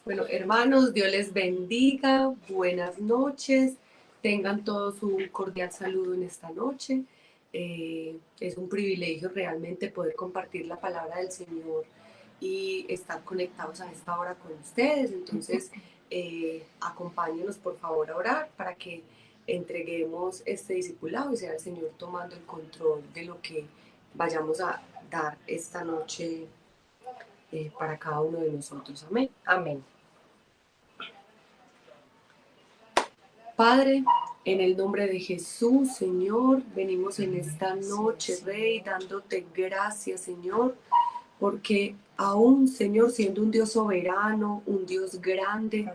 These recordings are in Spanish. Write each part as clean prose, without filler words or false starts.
Bueno, hermanos, Dios les bendiga, buenas noches, tengan todos un cordial saludo en esta noche. Es un privilegio realmente poder compartir la palabra del Señor y estar conectados a esta hora con ustedes. Entonces, acompáñenos por favor a orar para que entreguemos este discipulado y sea el Señor tomando el control de lo que vayamos a dar esta noche para cada uno de nosotros. Amén. Amén. Padre, en el nombre de Jesús, Señor, venimos en esta noche, Rey, dándote gracias, Señor, porque aún, Señor, siendo un Dios soberano, un Dios grande,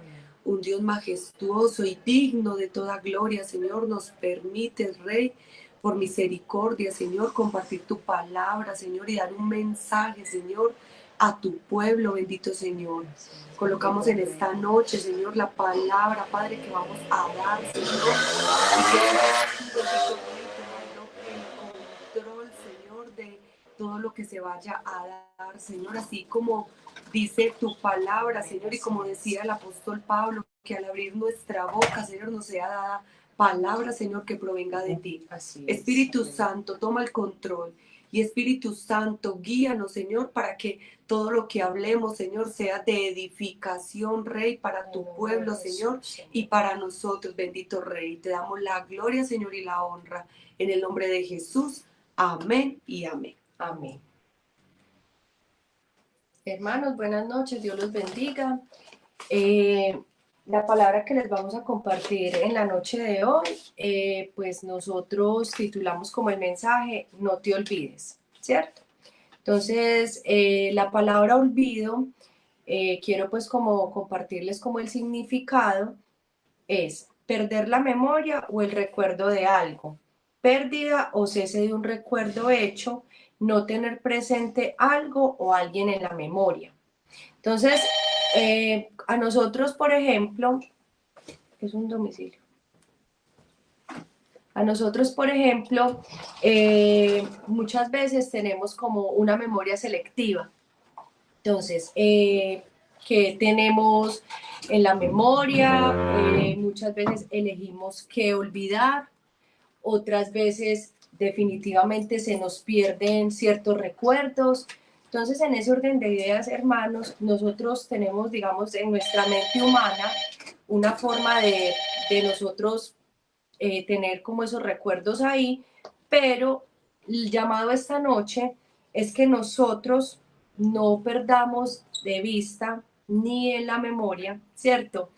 un Dios majestuoso y digno de toda gloria, Señor, nos permites, Rey, por misericordia, Señor, compartir tu palabra, Señor, y dar un mensaje, Señor, a tu pueblo, bendito Señor. Colocamos en esta noche, Señor, la palabra, Padre, que vamos a dar, Señor. Y que el control, Señor, de todo lo que se vaya a dar, Señor, así como dice tu palabra, Señor, y como decía el apóstol Pablo, que al abrir nuestra boca, Señor, nos sea dada palabra, Señor, que provenga de ti. Espíritu Santo, toma el control. Y Espíritu Santo, guíanos, Señor, para que todo lo que hablemos, Señor, sea de edificación, Rey, para tu pueblo, Señor, y para nosotros, bendito Rey. Te damos la gloria, Señor, y la honra. En el nombre de Jesús. Amén y amén. Amén. Hermanos, buenas noches, Dios los bendiga. La palabra que les vamos a compartir en la noche de hoy, pues nosotros titulamos como el mensaje, no te olvides, ¿cierto? Entonces, la palabra olvido, quiero pues como compartirles como el significado, es perder la memoria o el recuerdo de algo, pérdida o cese de un recuerdo hecho, no tener presente algo o alguien en la memoria. Entonces, a nosotros, por ejemplo, es un domicilio. A nosotros, por ejemplo, muchas veces tenemos como una memoria selectiva. Entonces, que tenemos en la memoria, muchas veces elegimos qué olvidar, otras veces definitivamente se nos pierden ciertos recuerdos. Entonces, en ese orden de ideas, hermanos, nosotros tenemos, digamos, en nuestra mente humana una forma de nosotros tener como esos recuerdos ahí, pero el llamado esta noche es que nosotros no perdamos de vista ni en la memoria, ¿cierto?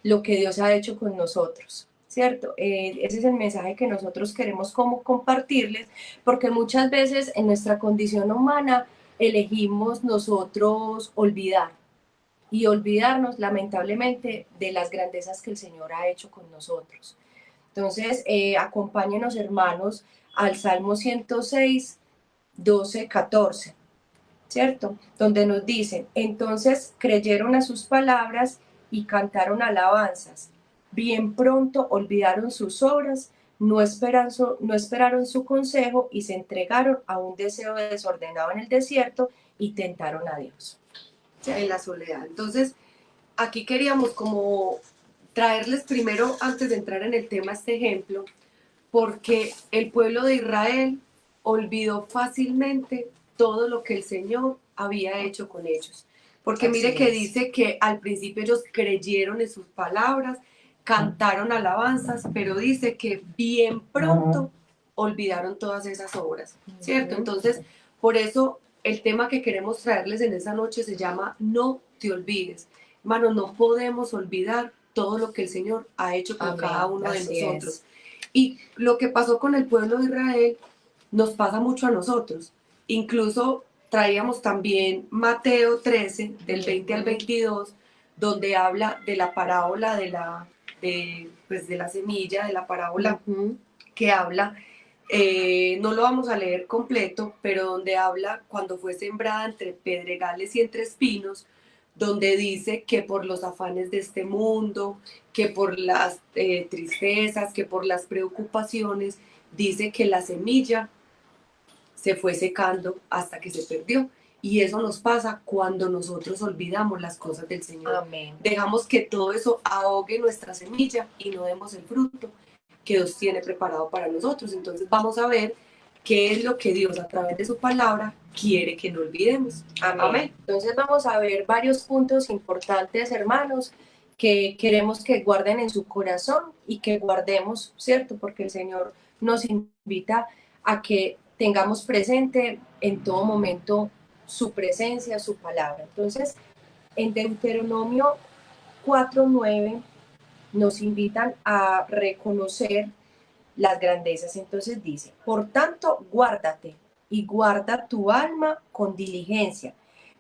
Lo que Dios ha hecho con nosotros, ¿cierto? Ese es el mensaje que nosotros queremos como compartirles, porque muchas veces en nuestra condición humana elegimos nosotros olvidar y olvidarnos lamentablemente de las grandezas que el Señor ha hecho con nosotros. Entonces, acompáñenos hermanos al Salmo 106, 12, 14, ¿cierto? Donde nos dicen, entonces creyeron a sus palabras y cantaron alabanzas. Bien pronto olvidaron sus obras, no esperaron su consejo y se entregaron a un deseo desordenado en el desierto y tentaron a Dios. En la soledad. Entonces, aquí queríamos como traerles primero, antes de entrar en el tema, este ejemplo, porque el pueblo de Israel olvidó fácilmente todo lo que el Señor había hecho con ellos. Porque mire que dice que al principio ellos creyeron en sus palabras, cantaron alabanzas, pero dice que bien pronto olvidaron todas esas obras, ¿cierto? Entonces, por eso el tema que queremos traerles en esa noche se llama No te olvides. Hermano, no podemos olvidar todo lo que el Señor ha hecho con cada uno de nosotros. Y lo que pasó con el pueblo de Israel nos pasa mucho a nosotros. Incluso traíamos también Mateo 13, del 20 al 22, donde habla de la parábola de la semilla, de la parábola que habla, no lo vamos a leer completo, pero donde habla cuando fue sembrada entre pedregales y entre espinos, donde dice que por los afanes de este mundo, que por las tristezas, que por las preocupaciones, dice que la semilla se fue secando hasta que se perdió. Y eso nos pasa cuando nosotros olvidamos las cosas del Señor. Amén. Dejamos que todo eso ahogue nuestra semilla y no demos el fruto que Dios tiene preparado para nosotros. Entonces vamos a ver qué es lo que Dios a través de su palabra quiere que no olvidemos. Amén. Amén. Entonces vamos a ver varios puntos importantes, hermanos, que queremos que guarden en su corazón y que guardemos, ¿cierto? Porque el Señor nos invita a que tengamos presente en todo momento su presencia, su palabra. Entonces, en Deuteronomio 4:9 nos invitan a reconocer las grandezas. Entonces dice, por tanto, guárdate y guarda tu alma con diligencia,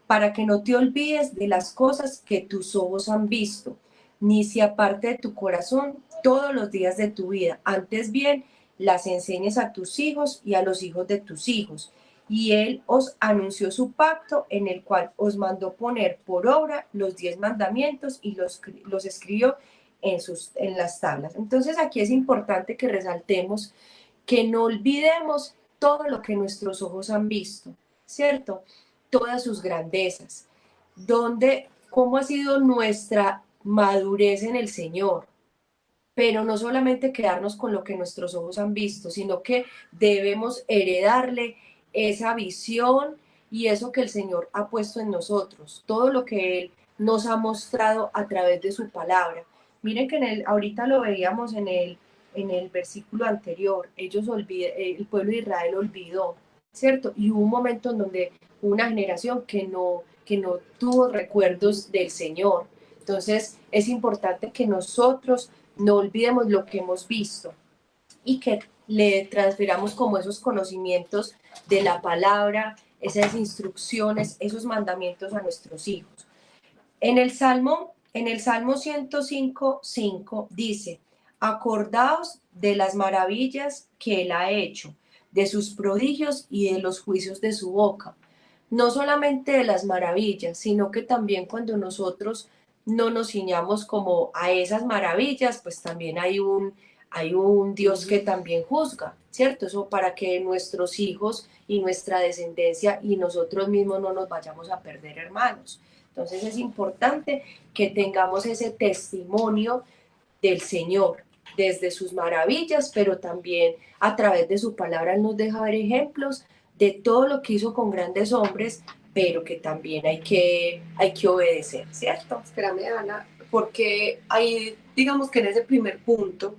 para que no te olvides de las cosas que tus ojos han visto, ni se aparte de tu corazón todos los días de tu vida. Antes bien, las enseñes a tus hijos y a los hijos de tus hijos. Y él os anunció su pacto, en el cual os mandó poner por obra los 10 mandamientos y los escribió en las tablas. Entonces aquí es importante que resaltemos que no olvidemos todo lo que nuestros ojos han visto, ¿cierto? Todas sus grandezas, cómo ha sido nuestra madurez en el Señor, pero no solamente quedarnos con lo que nuestros ojos han visto, sino que debemos heredarle esa visión y eso que el Señor ha puesto en nosotros, todo lo que Él nos ha mostrado a través de su palabra. Miren que ahorita lo veíamos en el versículo anterior, el pueblo de Israel olvidó, ¿cierto? Y hubo un momento en donde hubo una generación que no tuvo recuerdos del Señor. Entonces es importante que nosotros no olvidemos lo que hemos visto y que le transferamos como esos conocimientos de la palabra, esas instrucciones, esos mandamientos a nuestros hijos. En el Salmo 105:5 dice, acordaos de las maravillas que él ha hecho, de sus prodigios y de los juicios de su boca. No solamente de las maravillas, sino que también cuando nosotros no nos ciñamos como a esas maravillas, pues también hay un Dios que también juzga, ¿cierto? Eso para que nuestros hijos y nuestra descendencia y nosotros mismos no nos vayamos a perder, hermanos. Entonces es importante que tengamos ese testimonio del Señor, desde sus maravillas, pero también a través de su palabra Él nos deja ver ejemplos de todo lo que hizo con grandes hombres, pero que también hay que obedecer, ¿cierto? Espérame, Ana, porque ahí, digamos que en ese primer punto,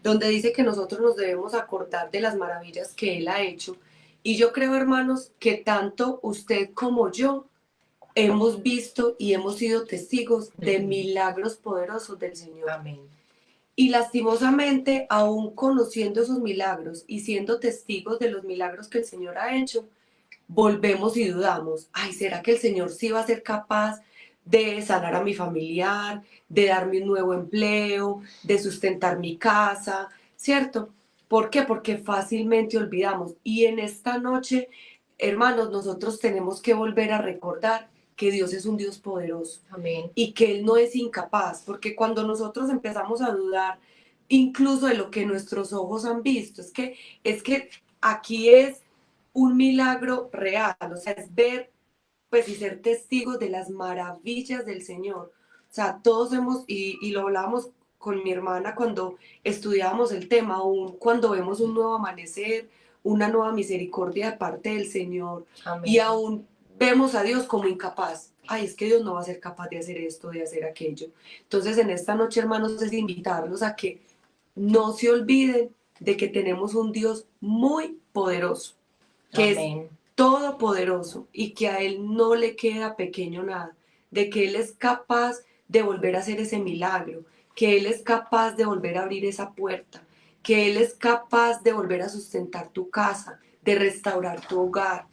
donde dice que nosotros nos debemos acordar de las maravillas que Él ha hecho, y yo creo, hermanos, que tanto usted como yo hemos visto y hemos sido testigos de milagros poderosos del Señor. Amén. Y lastimosamente, aún conociendo esos milagros y siendo testigos de los milagros que el Señor ha hecho, volvemos y dudamos, ay, ¿será que el Señor sí va a ser capaz de sanar a mi familiar, de darme un nuevo empleo, de sustentar mi casa? ¿Cierto? ¿Por qué? Porque fácilmente olvidamos. Y en esta noche, hermanos, nosotros tenemos que volver a recordar que Dios es un Dios poderoso. Amén. Y que Él no es incapaz, porque cuando nosotros empezamos a dudar incluso de lo que nuestros ojos han visto, es que aquí es un milagro real, o sea, es ver, pues, y ser testigos de las maravillas del Señor. O sea, todos y lo hablábamos con mi hermana cuando estudiábamos el tema, aún cuando vemos un nuevo amanecer, una nueva misericordia de parte del Señor, Amén. y aún vemos a Dios como incapaz. Ay, es que Dios no va a ser capaz de hacer esto, de hacer aquello. Entonces, en esta noche, hermanos, es invitarlos a que no se olviden de que tenemos un Dios muy poderoso, que Amén. es todopoderoso y que a Él no le queda pequeño nada, de que Él es capaz de volver a hacer ese milagro, que Él es capaz de volver a abrir esa puerta, que Él es capaz de volver a sustentar tu casa, de restaurar tu hogar.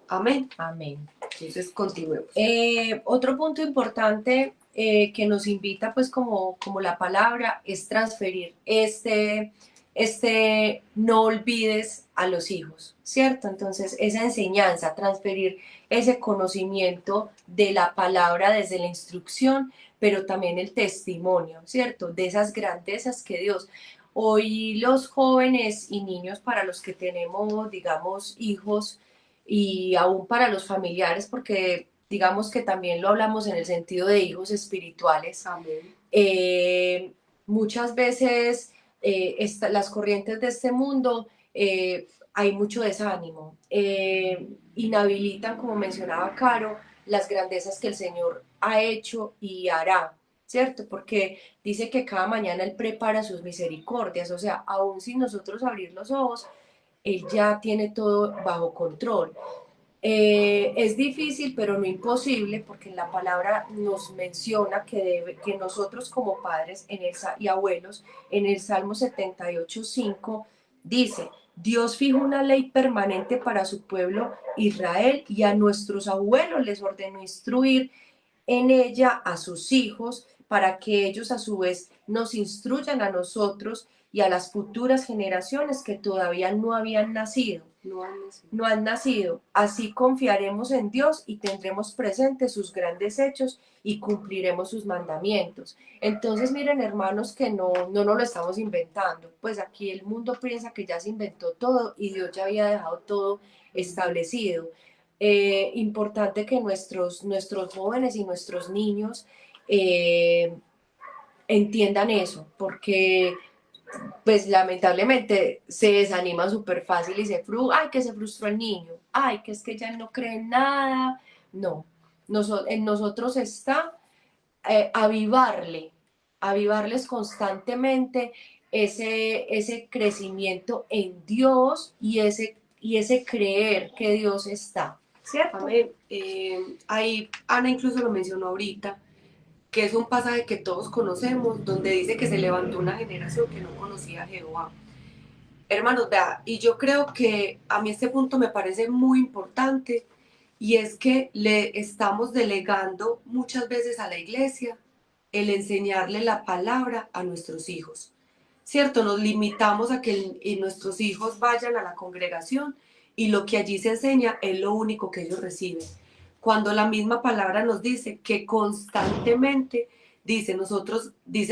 Amén. Amén. Entonces, continuemos. Otro punto importante que nos invita, pues como la palabra, es transferir no olvides a los hijos, ¿cierto? Entonces, esa enseñanza, transferir ese conocimiento de la palabra desde la instrucción, pero también el testimonio, ¿cierto? De esas grandezas que Dios. Hoy los jóvenes y niños para los que tenemos, digamos, hijos, y aún para los familiares, porque digamos que también lo hablamos en el sentido de hijos espirituales. Amén. Muchas veces las corrientes de este mundo hay mucho desánimo, inhabilitan, como mencionaba Caro, las grandezas que el Señor ha hecho y hará, ¿cierto? Porque dice que cada mañana Él prepara sus misericordias, o sea, aún sin nosotros abrir los ojos, Él ya tiene todo bajo control. Es difícil, pero no imposible, porque la palabra nos menciona que nosotros como padres y abuelos, en el Salmo 78:5, dice, Dios fijó una ley permanente para su pueblo Israel y a nuestros abuelos les ordenó instruir en ella a sus hijos para que ellos a su vez nos instruyan a nosotros y a las futuras generaciones que todavía no habían nacido. No han nacido. Así confiaremos en Dios y tendremos presentes sus grandes hechos y cumpliremos sus mandamientos. Entonces, miren, hermanos, que no nos lo estamos inventando. Pues aquí el mundo piensa que ya se inventó todo y Dios ya había dejado todo establecido. Importante que nuestros jóvenes y nuestros niños entiendan eso, porque pues lamentablemente se desaniman súper fácil y ay, que se frustró el niño, ay, que es que ya no cree en nada. No, en nosotros está avivarles constantemente ese crecimiento en Dios y ese creer que Dios está, ¿cierto? Amén. Ahí Ana incluso lo mencionó ahorita, que es un pasaje que todos conocemos, donde dice que se levantó una generación que no conocía a Jehová. Hermanos, vea, y yo creo que a mí este punto me parece muy importante, y es que le estamos delegando muchas veces a la iglesia el enseñarle la palabra a nuestros hijos, ¿cierto? Nos limitamos a que nuestros hijos vayan a la congregación y lo que allí se enseña es lo único que ellos reciben. Cuando la misma palabra nos dice que constantemente, dice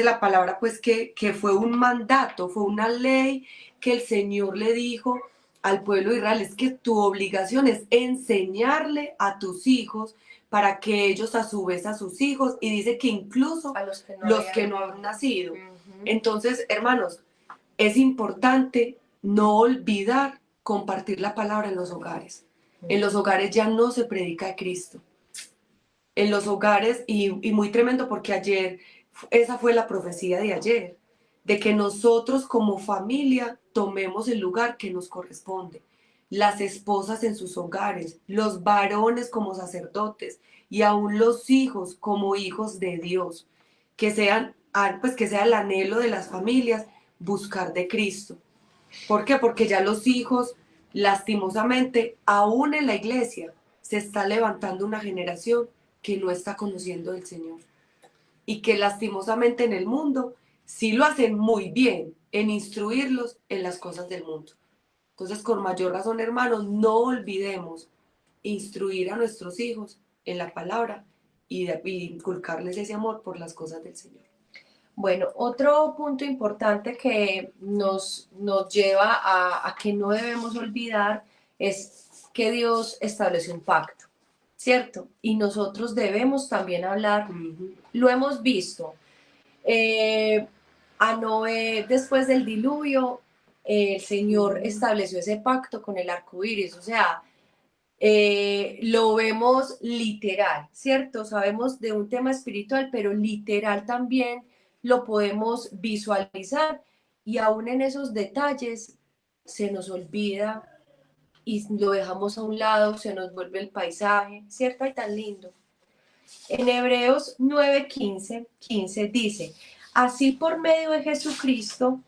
la palabra pues que fue un mandato, fue una ley que el Señor le dijo al pueblo de Israel, es que tu obligación es enseñarle a tus hijos para que ellos a su vez a sus hijos, y dice que incluso A los que no han nacido. Uh-huh. Entonces, hermanos, es importante no olvidar compartir la palabra en los hogares. En los hogares ya no se predica de Cristo. En los hogares, y muy tremendo porque ayer, esa fue la profecía de ayer, de que nosotros como familia tomemos el lugar que nos corresponde. Las esposas en sus hogares, los varones como sacerdotes y aún los hijos como hijos de Dios. Que que sea el anhelo de las familias buscar de Cristo. ¿Por qué? Porque ya los hijos, lastimosamente, aún en la iglesia, se está levantando una generación que no está conociendo del Señor. Y que lastimosamente en el mundo sí lo hacen muy bien en instruirlos en las cosas del mundo. Entonces, con mayor razón, hermanos, no olvidemos instruir a nuestros hijos en la palabra y inculcarles ese amor por las cosas del Señor. Bueno, otro punto importante que nos lleva a que no debemos olvidar es que Dios estableció un pacto, ¿cierto? Y nosotros debemos también hablar, lo hemos visto, a Noé después del diluvio, el Señor estableció ese pacto con el arco iris, o sea, lo vemos literal, ¿cierto? Sabemos de un tema espiritual, pero literal también lo podemos visualizar, y aún en esos detalles se nos olvida y lo dejamos a un lado, se nos vuelve el paisaje, ¿cierto? Y tan lindo. En Hebreos 9:15 dice, así por medio de Jesucristo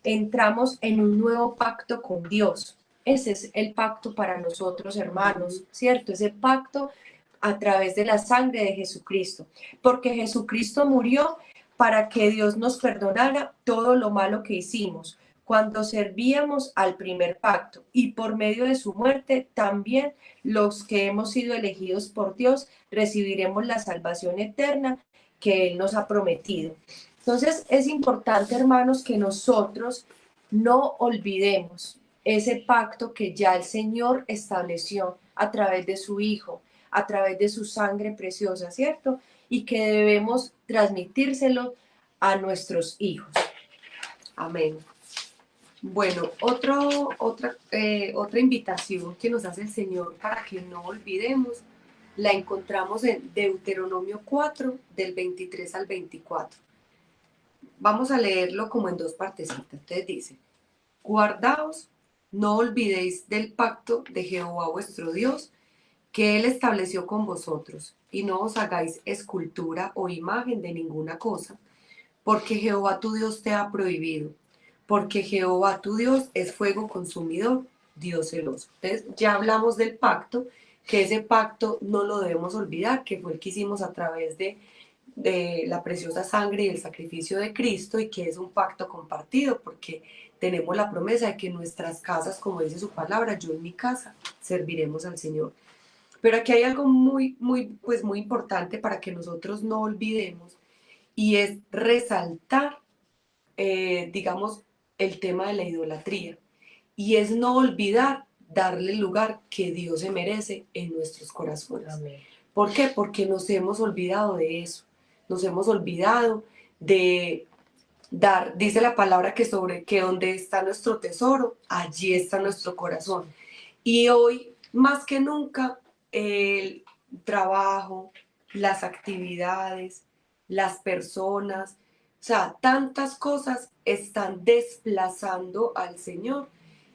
entramos en un nuevo pacto con Dios. Ese es el pacto para nosotros, hermanos, ¿cierto? Ese pacto a través de la sangre de Jesucristo, porque Jesucristo murió para que Dios nos perdonara todo lo malo que hicimos cuando servíamos al primer pacto, y por medio de su muerte también los que hemos sido elegidos por Dios recibiremos la salvación eterna que Él nos ha prometido. Entonces es importante, hermanos, que nosotros no olvidemos ese pacto que ya el Señor estableció a través de su Hijo, a través de su sangre preciosa, ¿cierto? Y que debemos transmitírselo a nuestros hijos. Amén. Bueno, otra invitación que nos hace el Señor para que no olvidemos, la encontramos en Deuteronomio 4, del 23 al 24. Vamos a leerlo como en dos partecitas. Entonces dice: guardaos, no olvidéis del pacto de Jehová vuestro Dios, que Él estableció con vosotros, y no os hagáis escultura o imagen de ninguna cosa, porque Jehová tu Dios te ha prohibido, porque Jehová tu Dios es fuego consumidor, Dios celoso. Entonces ya hablamos del pacto, que ese pacto no lo debemos olvidar, que fue el que hicimos a través de la preciosa sangre y el sacrificio de Cristo, y que es un pacto compartido, porque tenemos la promesa de que en nuestras casas, como dice su palabra, yo en mi casa serviremos al Señor. Pero aquí hay algo muy importante para que nosotros no olvidemos, y es resaltar, digamos, el tema de la idolatría. Y es no olvidar darle el lugar que Dios se merece en nuestros corazones. Amén. ¿Por qué? Porque nos hemos olvidado de eso. Nos hemos olvidado de dar, dice la palabra que donde está nuestro tesoro, allí está nuestro corazón. Y hoy, más que nunca, el trabajo, las actividades, las personas, o sea, tantas cosas están desplazando al Señor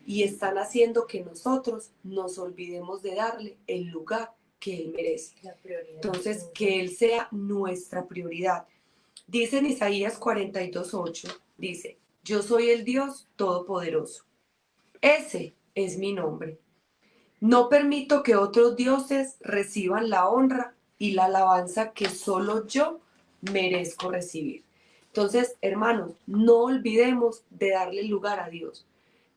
y están haciendo que nosotros nos olvidemos de darle el lugar que Él merece. La prioridad. Entonces, que Él sea nuestra prioridad. Dice en Isaías 42:8, dice: yo soy el Dios Todopoderoso. Ese es mi nombre. No permito que otros dioses reciban la honra y la alabanza que solo yo merezco recibir. Entonces, hermanos, no olvidemos de darle lugar a Dios.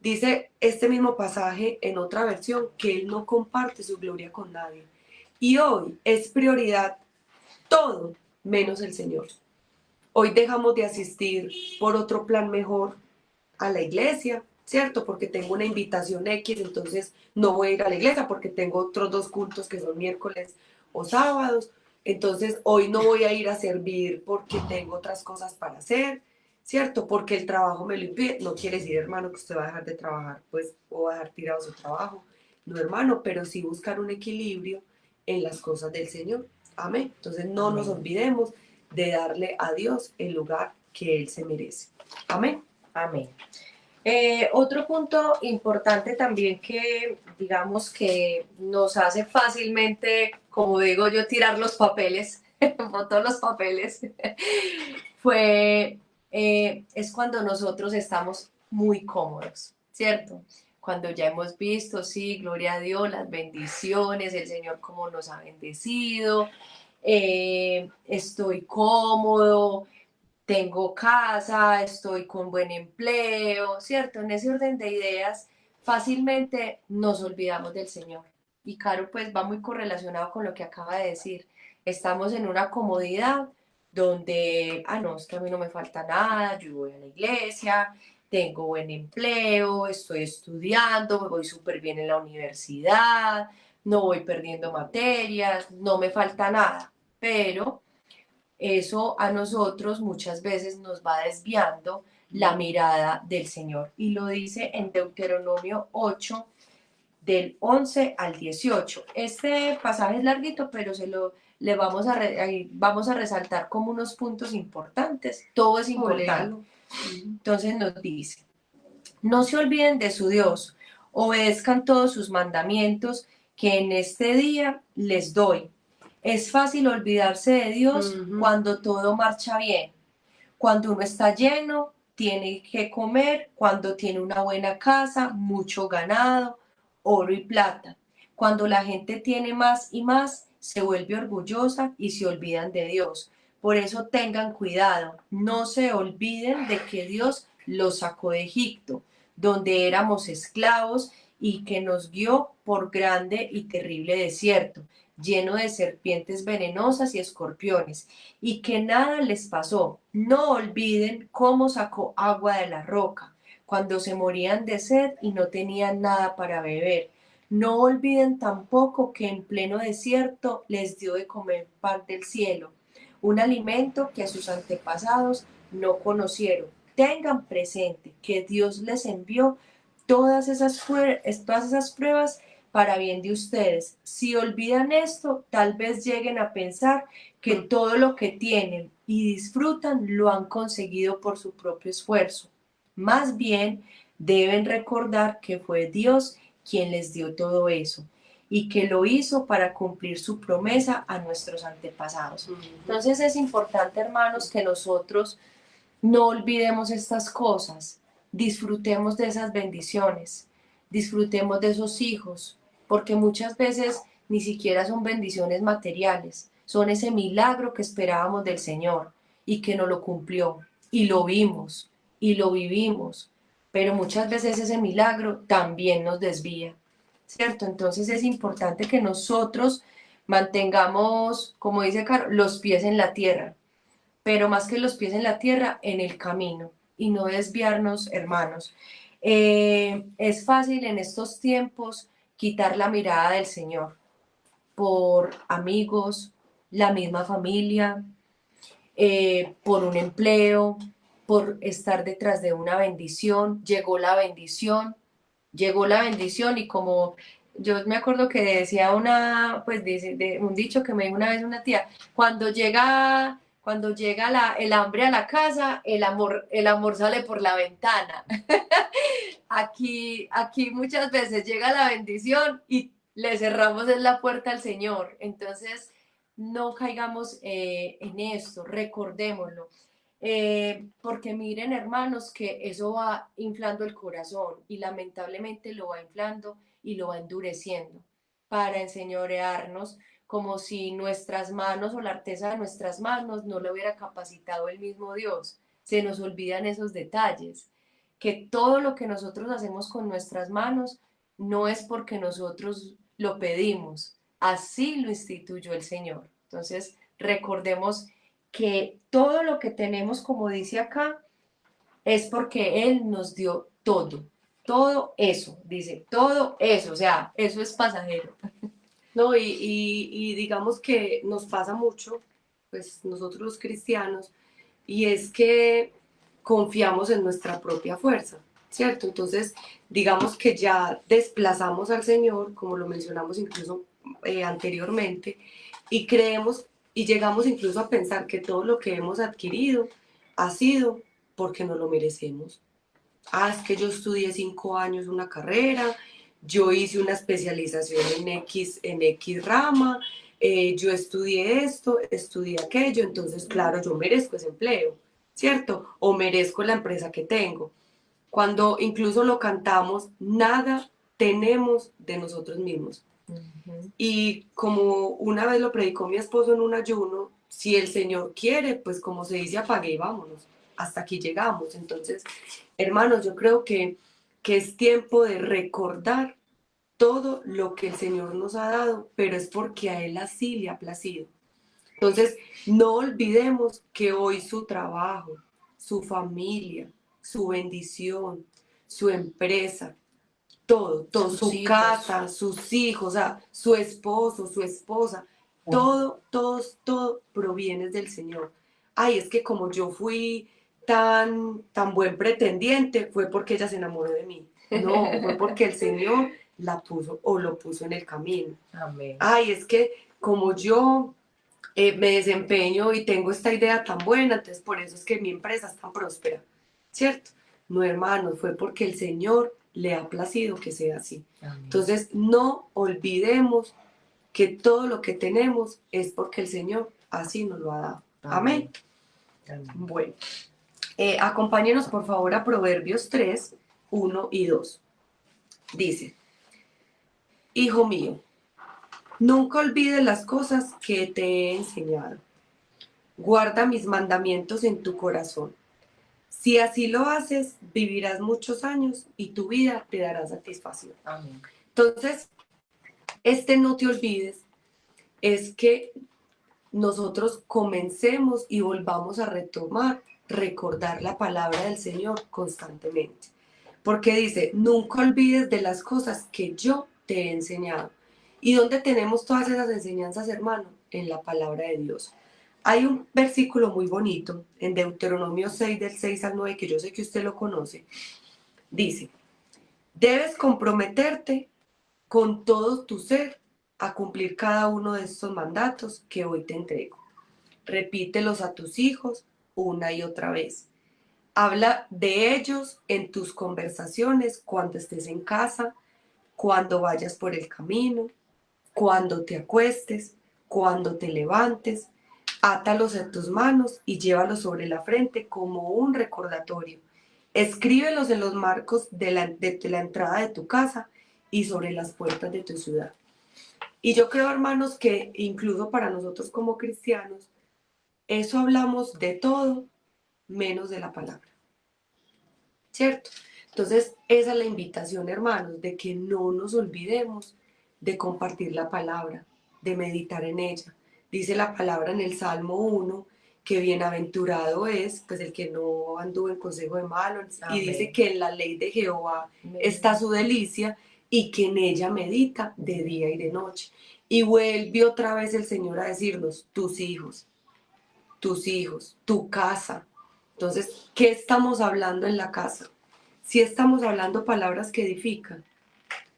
Dice este mismo pasaje en otra versión que Él no comparte su gloria con nadie. Y hoy es prioridad todo menos el Señor. Hoy dejamos de asistir por otro plan mejor a la iglesia, ¿cierto? Porque tengo una invitación X, entonces no voy a ir a la iglesia porque tengo otros dos cultos que son miércoles o sábados. Entonces hoy no voy a ir a servir porque tengo otras cosas para hacer, ¿cierto? Porque el trabajo me lo impide. No quiere decir, hermano, que usted va a dejar de trabajar, pues, o va a dejar tirado su trabajo. No, hermano, pero sí buscar un equilibrio en las cosas del Señor. Amén. Entonces no nos olvidemos de darle a Dios el lugar que Él se merece. Amén. Amén. Otro punto importante también que digamos que nos hace fácilmente, como digo yo, tirar los papeles, botó los papeles, es cuando nosotros estamos muy cómodos, ¿cierto? Cuando ya hemos visto, sí, gloria a Dios, las bendiciones, el Señor cómo nos ha bendecido, estoy cómodo, tengo casa, estoy con buen empleo, ¿cierto? En ese orden de ideas, fácilmente nos olvidamos del Señor. Y Caro, pues va muy correlacionado con lo que acaba de decir. Estamos en una comodidad donde, no, es que a mí no me falta nada, yo voy a la iglesia, tengo buen empleo, estoy estudiando, me voy súper bien en la universidad, no voy perdiendo materias, no me falta nada. Pero eso a nosotros muchas veces nos va desviando la mirada del Señor. Y lo dice en Deuteronomio 8, del 11 al 18. Este pasaje es larguito, pero vamos a resaltar como unos puntos importantes. Todo es importante. Entonces nos dice: no se olviden de su Dios, obedezcan todos sus mandamientos que en este día les doy. Es fácil olvidarse de Dios cuando todo marcha bien, cuando uno está lleno, tiene que comer, cuando tiene una buena casa, mucho ganado, oro y plata. Cuando la gente tiene más y más, se vuelve orgullosa y se olvidan de Dios. Por eso tengan cuidado, no se olviden de que Dios los sacó de Egipto, donde éramos esclavos, y que nos guió por grande y terrible desierto, lleno de serpientes venenosas y escorpiones, y que nada les pasó. No olviden cómo sacó agua de la roca, cuando se morían de sed y no tenían nada para beber. No olviden tampoco que en pleno desierto les dio de comer pan del cielo, un alimento que a sus antepasados no conocieron. Tengan presente que Dios les envió todas esas pruebas para bien de ustedes. Si olvidan esto, tal vez lleguen a pensar que todo lo que tienen y disfrutan lo han conseguido por su propio esfuerzo. Más bien, deben recordar que fue Dios quien les dio todo eso y que lo hizo para cumplir su promesa a nuestros antepasados. Entonces es importante, hermanos, que nosotros no olvidemos estas cosas, disfrutemos de esas bendiciones, disfrutemos de esos hijos, porque muchas veces ni siquiera son bendiciones materiales, son ese milagro que esperábamos del Señor y que nos lo cumplió y lo vimos y lo vivimos, pero muchas veces ese milagro también nos desvía, ¿cierto? Entonces es importante que nosotros mantengamos, como dice Caro, los pies en la tierra, pero más que los pies en la tierra, en el camino y no desviarnos, hermanos. Es fácil en estos tiempos quitar la mirada del Señor por amigos, la misma familia, por un empleo, por estar detrás de una bendición. Llegó la bendición y como yo me acuerdo que decía pues de un dicho que me dijo una vez una tía, cuando llega el hambre a la casa, el amor sale por la ventana. Aquí muchas veces llega la bendición y le cerramos en la puerta al Señor. Entonces, no caigamos en esto, recordémoslo. Porque miren, hermanos, que eso va inflando el corazón y lamentablemente lo va inflando y lo va endureciendo para enseñorearnos como si nuestras manos o la arteza de nuestras manos no lo hubiera capacitado el mismo Dios. Se nos olvidan esos detalles, que todo lo que nosotros hacemos con nuestras manos no es porque nosotros lo pedimos, así lo instituyó el Señor. Entonces, recordemos que todo lo que tenemos, como dice acá, es porque Él nos dio todo eso, dice, todo eso, o sea, eso es pasajero. No, y digamos que nos pasa mucho, pues nosotros los cristianos, y es que confiamos en nuestra propia fuerza, ¿cierto? Entonces, digamos que ya desplazamos al Señor, como lo mencionamos incluso anteriormente, y creemos y llegamos incluso a pensar que todo lo que hemos adquirido ha sido porque no lo merecemos. Ah, es que yo estudié 5 años una carrera, yo hice una especialización en X rama, yo estudié esto, estudié aquello, entonces claro, yo merezco ese empleo, ¿cierto? O merezco la empresa que tengo. Cuando incluso lo cantamos, nada tenemos de nosotros mismos. Y como una vez lo predicó mi esposo en un ayuno, si el Señor quiere, pues como se dice, apague y vámonos. Hasta aquí llegamos. Entonces, hermanos, yo creo que es tiempo de recordar todo lo que el Señor nos ha dado, pero es porque a Él así le ha placido. Entonces, no olvidemos que hoy su trabajo, su familia, su bendición, su empresa, todo, Sus su hijos. casa, sus hijos, o sea, su esposo, su esposa, todo proviene del Señor. Ay, es que como yo fui tan buen pretendiente, fue porque ella se enamoró de mí. No, fue porque el Señor la puso o lo puso en el camino. Amén. Ay, es que como yo me desempeño y tengo esta idea tan buena, entonces por eso es que mi empresa es tan próspera, ¿cierto? No, hermanos, fue porque el Señor le ha placido que sea así. Amén. Entonces, no olvidemos que todo lo que tenemos es porque el Señor así nos lo ha dado. Amén. Amén. Bueno, acompáñenos por favor a Proverbios 3, 1 y 2. Dice, hijo mío, nunca olvides las cosas que te he enseñado. Guarda mis mandamientos en tu corazón. Si así lo haces, vivirás muchos años y tu vida te dará satisfacción. Amén. Entonces, no te olvides, es que nosotros comencemos y volvamos a retomar, recordar la palabra del Señor constantemente. Porque dice, nunca olvides de las cosas que yo te he enseñado. ¿Y dónde tenemos todas esas enseñanzas, hermano? En la palabra de Dios. Hay un versículo muy bonito en Deuteronomio 6, del 6 al 9, que yo sé que usted lo conoce. Dice, debes comprometerte con todo tu ser a cumplir cada uno de estos mandatos que hoy te entrego. Repítelos a tus hijos una y otra vez. Habla de ellos en tus conversaciones cuando estés en casa, cuando vayas por el camino, cuando te acuestes, cuando te levantes. Átalos en tus manos y llévalos sobre la frente como un recordatorio. Escríbelos en los marcos de la entrada de tu casa y sobre las puertas de tu ciudad. Y yo creo, hermanos, que incluso para nosotros como cristianos, eso hablamos de todo menos de la palabra, ¿cierto? Entonces, esa es la invitación, hermanos, de que no nos olvidemos de compartir la palabra, de meditar en ella. Dice la palabra en el Salmo 1 que bienaventurado es pues el que no anduvo en consejo de malos. Amén. Y dice que en la ley de Jehová está su delicia y que en ella medita de día y de noche. Y vuelve otra vez el Señor a decirnos, tus hijos, tu casa. Entonces, ¿qué estamos hablando en la casa? Si estamos hablando palabras que edifican,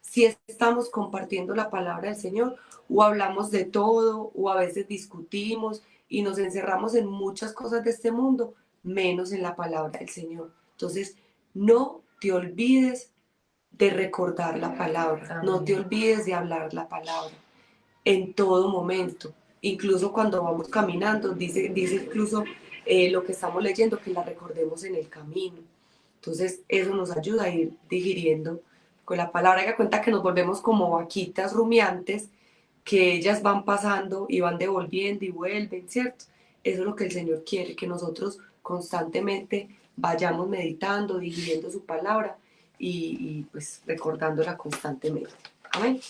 si estamos compartiendo la palabra del Señor, o hablamos de todo, o a veces discutimos y nos encerramos en muchas cosas de este mundo, menos en la palabra del Señor. Entonces, no te olvides de recordar la palabra, Amén. No te olvides de hablar la palabra en todo momento, incluso cuando vamos caminando, dice incluso lo que estamos leyendo, que la recordemos en el camino. Entonces eso nos ayuda a ir digiriendo con la palabra. Haga cuenta que nos volvemos como vaquitas rumiantes, que ellas van pasando y van devolviendo y vuelven, ¿cierto? Eso es lo que el Señor quiere, que nosotros constantemente vayamos meditando, digiriendo su palabra y pues recordándola constantemente. Amén.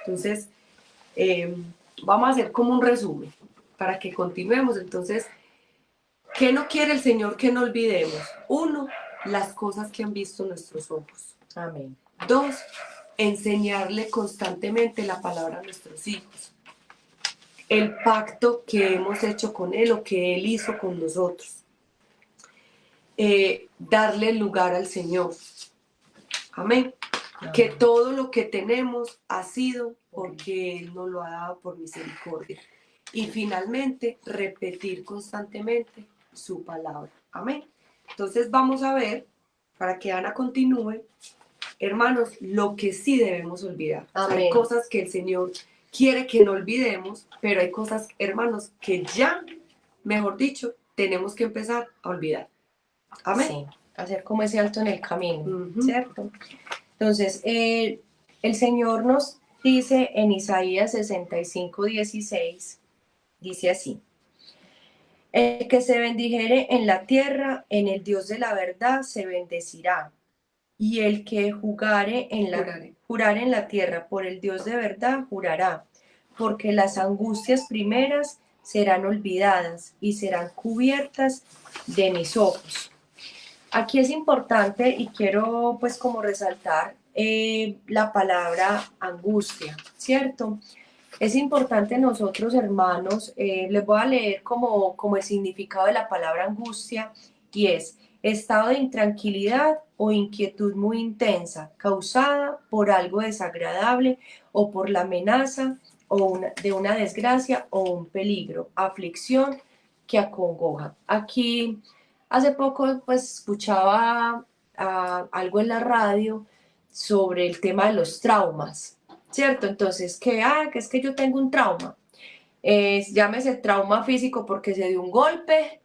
Entonces, vamos a hacer como un resumen para que continuemos. Entonces, ¿qué no quiere el Señor que no olvidemos? 1, las cosas que han visto nuestros ojos. Amén. 2, enseñarle constantemente la palabra a nuestros hijos. El pacto que hemos hecho con Él o que Él hizo con nosotros. Darle lugar al Señor. Amén. Que todo lo que tenemos ha sido porque Él nos lo ha dado por misericordia. Y finalmente, repetir constantemente su palabra. Amén. Entonces vamos a ver, para que Ana continúe, hermanos, lo que sí debemos olvidar. O sea, hay cosas que el Señor quiere que no olvidemos, pero hay cosas, hermanos, que ya, mejor dicho, tenemos que empezar a olvidar. Amén. Sí, hacer como ese alto en el camino, ¿cierto? Entonces, el Señor nos dice en Isaías 65:16, dice así: el que se bendijere en la tierra, en el Dios de la verdad se bendecirá. Y el que jurare en la tierra por el Dios de verdad, jurará. Porque las angustias primeras serán olvidadas y serán cubiertas de mis ojos. Aquí es importante y quiero pues como resaltar la palabra angustia, ¿cierto? Es importante nosotros, hermanos, les voy a leer como el significado de la palabra angustia, y es estado de intranquilidad o inquietud muy intensa, causada por algo desagradable o por la amenaza de una desgracia o un peligro, aflicción que acongoja. Aquí hace poco pues escuchaba algo en la radio sobre el tema de los traumas, ¿cierto? Entonces, que es que yo tengo un trauma. Llámese trauma físico porque se dio un golpe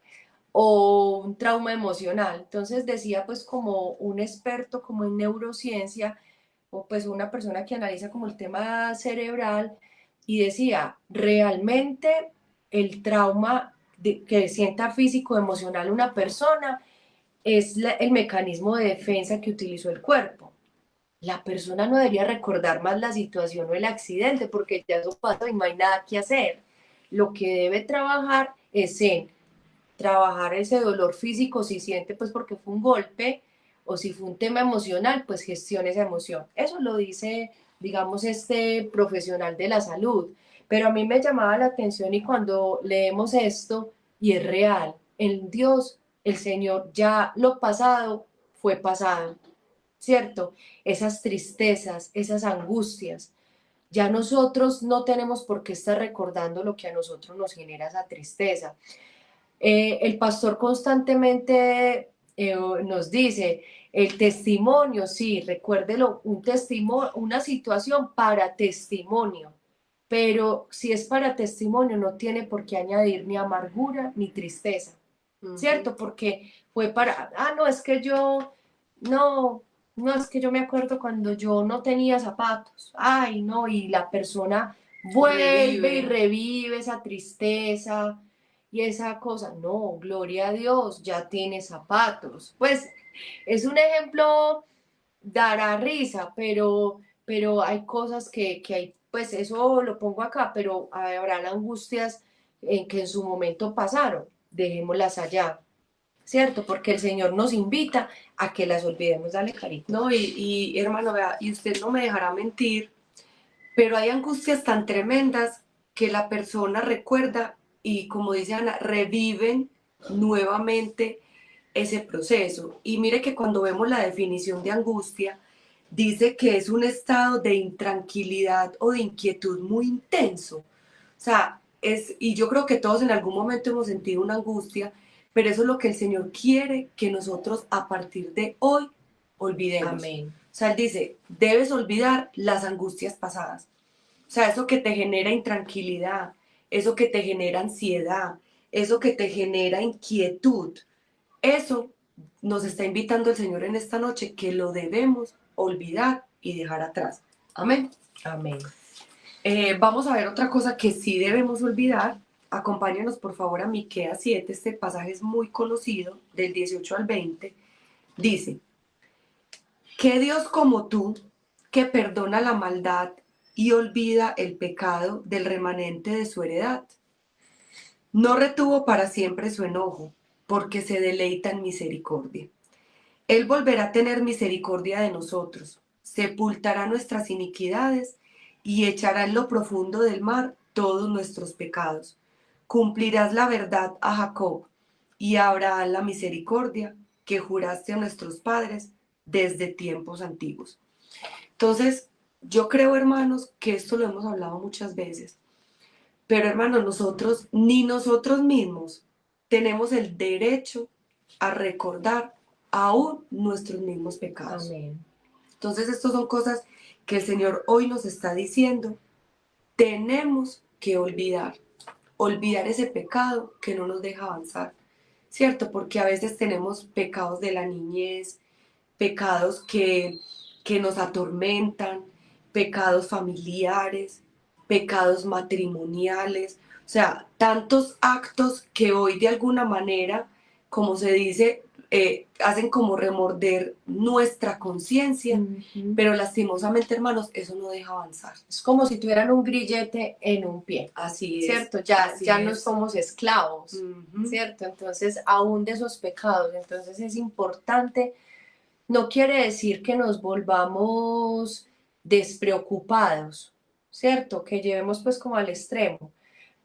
o un trauma emocional. Entonces decía pues como un experto como en neurociencia o pues una persona que analiza como el tema cerebral, y decía, realmente el trauma que sienta físico o emocional una persona es el mecanismo de defensa que utilizó el cuerpo. La persona no debería recordar más la situación o el accidente porque ya eso pasó y no hay nada que hacer. Lo que debe trabajar es en trabajar ese dolor físico si siente pues porque fue un golpe, o si fue un tema emocional, pues gestione esa emoción. Eso lo dice, digamos, este profesional de la salud. Pero a mí me llamaba la atención y cuando leemos esto, y es real, en Dios, el Señor, ya lo pasado fue pasado, ¿cierto? Esas tristezas, esas angustias, ya nosotros no tenemos por qué estar recordando lo que a nosotros nos genera esa tristeza. El pastor constantemente nos dice, el testimonio, sí, recuérdelo, un testimonio, una situación para testimonio, pero si es para testimonio no tiene por qué añadir ni amargura ni tristeza, ¿cierto? Porque fue para, no, es que yo, no, no, es que yo me acuerdo cuando yo no tenía zapatos, ay, no, y la persona vuelve y revive esa tristeza y esa cosa, no, gloria a Dios, ya tiene zapatos. Pues es un ejemplo, dará risa, pero hay cosas que hay, pues eso lo pongo acá, pero habrán angustias en que en su momento pasaron, dejémoslas allá, ¿cierto? Porque el Señor nos invita a que las olvidemos. Dale, Carito. No, y hermano, vea, y usted no me dejará mentir, pero hay angustias tan tremendas que la persona recuerda y, como dice Ana, reviven nuevamente ese proceso. Y mire que cuando vemos la definición de angustia, dice que es un estado de intranquilidad o de inquietud muy intenso. O sea, y yo creo que todos en algún momento hemos sentido una angustia, pero eso es lo que el Señor quiere que nosotros a partir de hoy olvidemos. Amén. O sea, Él dice, debes olvidar las angustias pasadas. O sea, eso que te genera intranquilidad, eso que te genera ansiedad, eso que te genera inquietud, eso nos está invitando el Señor en esta noche, que lo debemos olvidar y dejar atrás. Amén. Amén. Vamos a ver otra cosa que sí debemos olvidar. Acompáñanos por favor a Miqueas 7, este pasaje es muy conocido, del 18 al 20. Dice, ¿qué Dios como tú, que perdona la maldad y olvida el pecado del remanente de su heredad? No retuvo para siempre su enojo, porque se deleita en misericordia. Él volverá a tener misericordia de nosotros, sepultará nuestras iniquidades y echará en lo profundo del mar todos nuestros pecados. Cumplirás la verdad a Jacob y a Abraham la misericordia que juraste a nuestros padres desde tiempos antiguos. Entonces, yo creo, hermanos, que esto lo hemos hablado muchas veces, pero hermanos, nosotros, ni nosotros mismos tenemos el derecho a recordar aún nuestros mismos pecados. Amén. Entonces, estas son cosas que el Señor hoy nos está diciendo. Tenemos que olvidar ese pecado que no nos deja avanzar, ¿cierto? Porque a veces tenemos pecados de la niñez, pecados que nos atormentan, pecados familiares, pecados matrimoniales, o sea, tantos actos que hoy de alguna manera, como se dice, hacen como remorder nuestra conciencia, pero lastimosamente, hermanos, eso no deja avanzar. Es como si tuvieran un grillete en un pie. Así es. ¿Cierto? Ya, así ya es. no somos esclavos, ¿cierto? Entonces, aún de esos pecados, entonces es importante, no quiere decir que nos volvamos despreocupados, ¿cierto? Que llevemos pues como al extremo,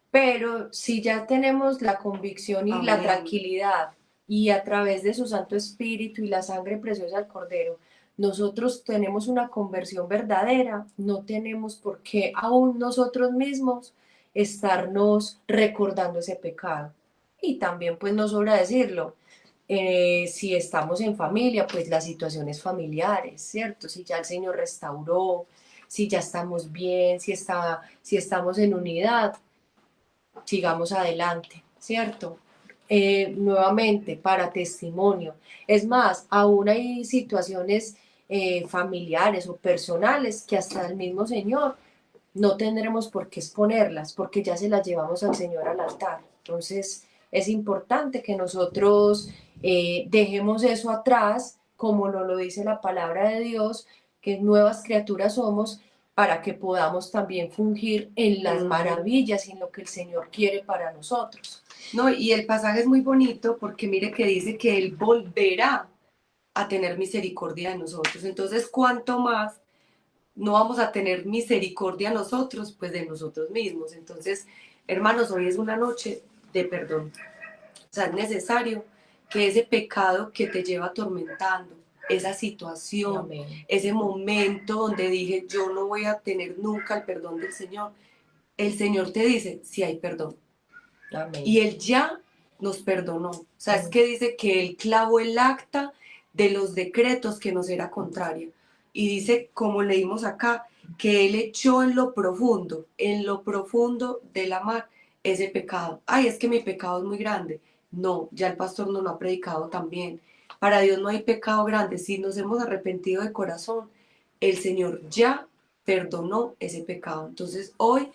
pero si ya tenemos la convicción y la Amén. tranquilidad y a través de su Santo Espíritu y la sangre preciosa del Cordero, nosotros tenemos una conversión verdadera, no tenemos por qué aún nosotros mismos estarnos recordando ese pecado. Y también pues no sobra decirlo, si estamos en familia, pues las situaciones familiares, ¿cierto? Si ya el Señor restauró, si ya estamos bien, si estamos en unidad, sigamos adelante, ¿cierto? Nuevamente, para testimonio. Es más, aún hay situaciones familiares o personales que hasta el mismo Señor no tendremos por qué exponerlas, porque ya se las llevamos al Señor al altar. Entonces, es importante que nosotros dejemos eso atrás, como nos lo dice la palabra de Dios, que nuevas criaturas somos, para que podamos también fungir en las maravillas y en lo que el Señor quiere para nosotros. No, y el pasaje es muy bonito porque mire que dice que Él volverá a tener misericordia de nosotros. Entonces, ¿cuánto más no vamos a tener misericordia nosotros? Pues de nosotros mismos. Entonces, hermanos, hoy es una noche de perdón. O sea, es necesario que ese pecado que te lleva atormentando, esa situación, Amén. ese momento donde dije, yo no voy a tener nunca el perdón del Señor, el Señor te dice, sí hay perdón. Amén. Y Él ya nos perdonó. O sea, es que dice que Él clavó el acta de los decretos que nos era contraria. Y dice, como leímos acá, que Él echó en lo profundo de la mar, ese pecado. Ay, es que mi pecado es muy grande. No, ya el pastor nos lo ha predicado también. Para Dios no hay pecado grande. Si nos hemos arrepentido de corazón, el Señor ya perdonó ese pecado. Entonces hoy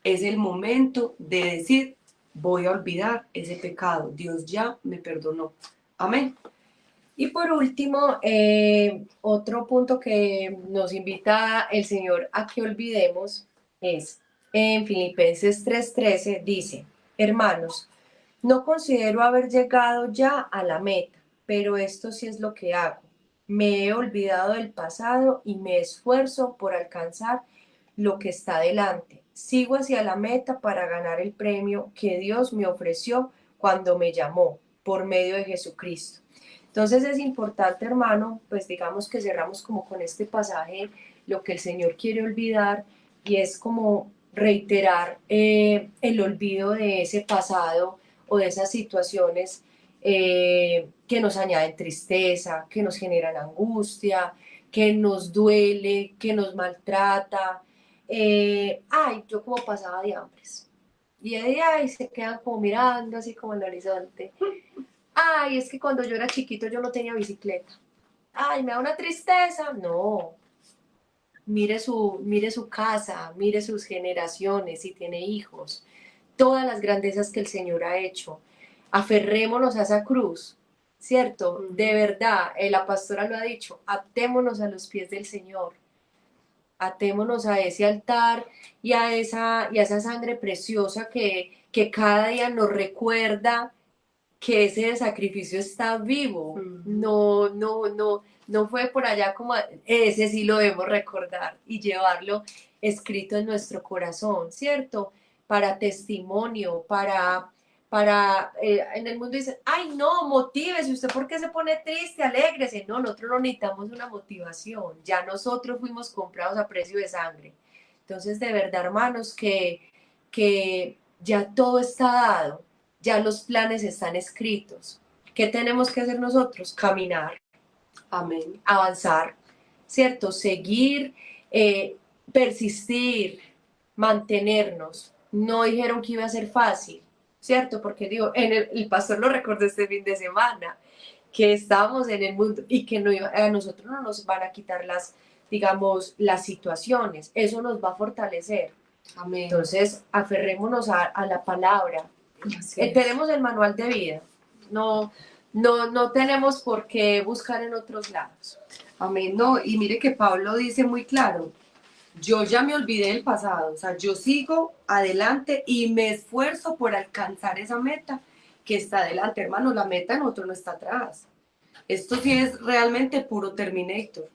es el momento de decir, voy a olvidar ese pecado. Dios ya me perdonó. Amén. Y por último, otro punto que nos invita el Señor a que olvidemos es en Filipenses 3:13 dice, hermanos, no considero haber llegado ya a la meta, pero esto sí es lo que hago. Me he olvidado del pasado y me esfuerzo por alcanzar lo que está delante. Sigo hacia la meta para ganar el premio que Dios me ofreció cuando me llamó por medio de Jesucristo. Entonces es importante, hermano, pues digamos que cerramos como con este pasaje lo que el Señor quiere olvidar y es como reiterar el olvido de ese pasado o de esas situaciones que nos añaden tristeza, que nos generan angustia, que nos duele, que nos maltrata. Ay, yo como pasaba de hambres. Y de ahí se quedan como mirando así como en el horizonte. Ay, es que cuando yo era chiquito yo no tenía bicicleta. Ay, me da una tristeza. No, mire su casa, mire sus generaciones, si tiene hijos, todas las grandezas que el Señor ha hecho. Aferrémonos a esa cruz, ¿cierto? De verdad, la pastora lo ha dicho, atémonos a los pies del Señor, atémonos a ese altar y a esa sangre preciosa que cada día nos recuerda que ese sacrificio está vivo. No, no, no, no fue por allá como ese sí lo debemos recordar y llevarlo escrito en nuestro corazón, ¿cierto? Para testimonio, en el mundo dicen, ay no, motívese, ¿usted por qué se pone triste? Alégrese. No, nosotros no necesitamos una motivación, ya nosotros fuimos comprados a precio de sangre. Entonces, de verdad, hermanos, que ya todo está dado, ya los planes están escritos. ¿Qué tenemos que hacer nosotros? Caminar, Amén. avanzar, ¿cierto? Seguir, persistir, mantenernos. No dijeron que iba a ser fácil, ¿cierto? Porque digo, el pastor lo recordó este fin de semana, que estábamos en el mundo y que no iba, a nosotros no nos van a quitar digamos, las situaciones. Eso nos va a fortalecer. Amén. Entonces, aferrémonos a la palabra. Tenemos el manual de vida. No, no tenemos por qué buscar en otros lados. Amén. No, y mire que Pablo dice muy claro, yo ya me olvidé del pasado, o sea, yo sigo adelante y me esfuerzo por alcanzar esa meta que está adelante, hermano, la meta en otro no está atrás. Esto sí es realmente puro Terminator,